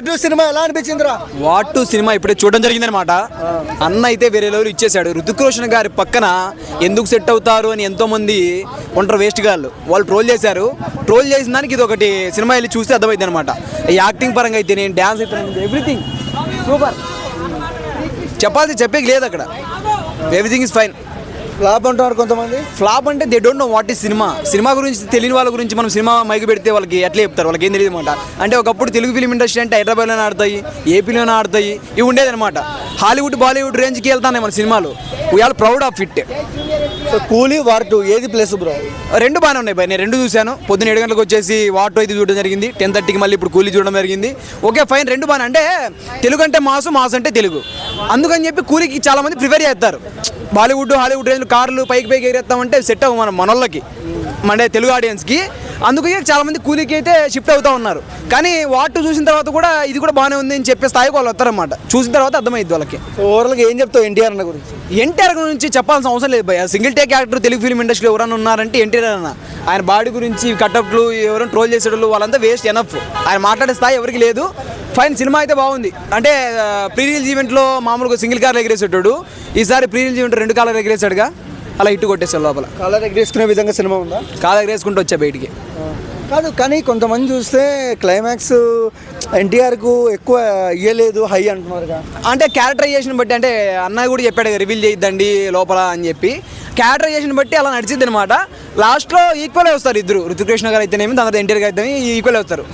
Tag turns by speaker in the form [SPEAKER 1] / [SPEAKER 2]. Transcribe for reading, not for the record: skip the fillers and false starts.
[SPEAKER 1] War 2 cinema ఎలా అనిపించిందిరా?
[SPEAKER 2] War 2 cinema ఇప్పుడే చూడడం జరిగిందనమాట. అన్న అయితే వేరే లెవెల్ ఇచ్చేశాడు. రుతిక్ రోషన్ గారి పక్కన ఎందుకు సెట్ అవుతారు అని ఎంతో మంది ఉంటారు వేస్ట్ గాళ్ళు, వాళ్ళు ట్రోల్ చేశారు. ట్రోల్ చేసిన దానికి ఇది ఒకటి సినిమా వెళ్ళి చూస్తే అర్థమైంది అనమాట. యాక్టింగ్ పరంగా అయితే నేను డ్యాన్స్ అయితే ఎవ్రీథింగ్ సూపర్, చెప్పేకి లేదు అక్కడ. Everything is fine.
[SPEAKER 1] ఫ్లాప్ అంటున్నారు కొంతమంది.
[SPEAKER 2] ఫ్లాప్ అంటే they don't know what is cinema. Cinema గురించి తెలియని వాళ్ళ గురించి మనం సినిమా మైకి పెడితే వాళ్ళకి ఎట్లా చెప్తారు, వాళ్ళకి ఏం తెలియదు అనమాట. అంటే ఒకప్పుడు తెలుగు ఫిలిం ఇండస్ట్రీ అంటే హైదరాబాద్లోనే ఆడతాయి, ఏపీలోనే ఆడతాయి, ఇవి ఉండేదన్నమాట. హాలీవుడ్ బాలీవుడ్ రేంజ్కి వెళ్తానే మన సినిమాలు. We're proud of it.
[SPEAKER 1] So Coolie War 2 ఏది ప్లేస్ బ్రో?
[SPEAKER 2] రెండు బాగానే ఉన్నాయి బాయ్, నేను రెండు చూశాను. పొద్దున్న 7 గంటలకు వచ్చేసి వార్ 2 అయితే చూడడం జరిగింది. 10:30కి మళ్ళీ ఇప్పుడు కూలీ చూడడం జరిగింది. ఓకే ఫైన్, రెండు బాగానే. అంటే తెలుగు అంటే మాస్ అంటే తెలుగు, అందుకని చెప్పి కూలీకి చాలా మంది ప్రిఫర్ చేస్తారు. బాలీవుడ్ హాలీవుడ్ రేంజ్ కార్లు పైకి ఎగిరేస్తామంటే సెట్ అవ్వ మనోళ్ళకి, మన తెలుగు ఆడియన్స్కి. అందుకే చాలా మంది కూలీకి అయితే షిఫ్ట్ అవుతూ ఉన్నారు. కానీ వార్ 2 చూసిన తర్వాత కూడా ఇది కూడా బాగానే ఉంది అని చెప్పే స్థాయికి వాళ్ళు వస్తారన్నమాట. చూసిన తర్వాత అర్థమైంది వాళ్ళకి.
[SPEAKER 1] ఓవరాల్గా ఏం చెప్తావు ఎన్టీఆర్ అన్న గురించి?
[SPEAKER 2] ఎన్టీఆర్ గురించి చెప్పాల్సిన అవసరం లేదు భయ. Single take actor Telugu film ఇండస్ట్రీలో ఎవరైనా ఉన్నారంటే ఎన్టీఆర్ అన్న. ఆయన బాడీ గురించి కటప్లు ఎవరైనా ట్రోల్ చేసేటోళ్ళు వాళ్ళంతా వేస్ట్ ఎనఫ్. ఆయన మాట్లాడే స్థాయి ఎవరికి లేదు. ఫైన్, సినిమా అయితే బాగుంది. అంటే ప్రీ రిలీజ్ ఈవెంట్లో మామూలుగా సింగిల్ కార్లు ఎగిరేసేటాడు, ఈసారి ప్రీ రిలీజ్ ఈవెంట్ 2 కార్లు ఎగిరేసాడుగా, అలా ఇటు కొట్టేసాడు లోపల.
[SPEAKER 1] కాలర్ ఎగరేసుకునే విధంగా సినిమా ఉందా?
[SPEAKER 2] కాలు ఎగరేసుకుంటూ వచ్చా బయటికి.
[SPEAKER 1] కాదు, కానీ కొంతమంది చూస్తే క్లైమాక్స్ ఎన్టీఆర్కు ఎక్కువ ఇయ్యలేదు, హై అంటున్నారుగా.
[SPEAKER 2] అంటే క్యారెక్టరైజేషన్ బట్టి, అంటే అన్నయ్య కూడా చెప్పాడు రివీల్ చేయొద్దండి లోపల అని చెప్పి. క్యారెక్టరైజేషన్ బట్టి అలా నడిచింది అనమాట. లాస్ట్లో ఈక్వల్ వస్తారు ఇద్దరు, రుతిక్ రోషన్ గారు అయితేనేమి, దాని తర్వాత ఎన్టీఆర్ గారు అయితే ఈక్వల్ అవుతారు.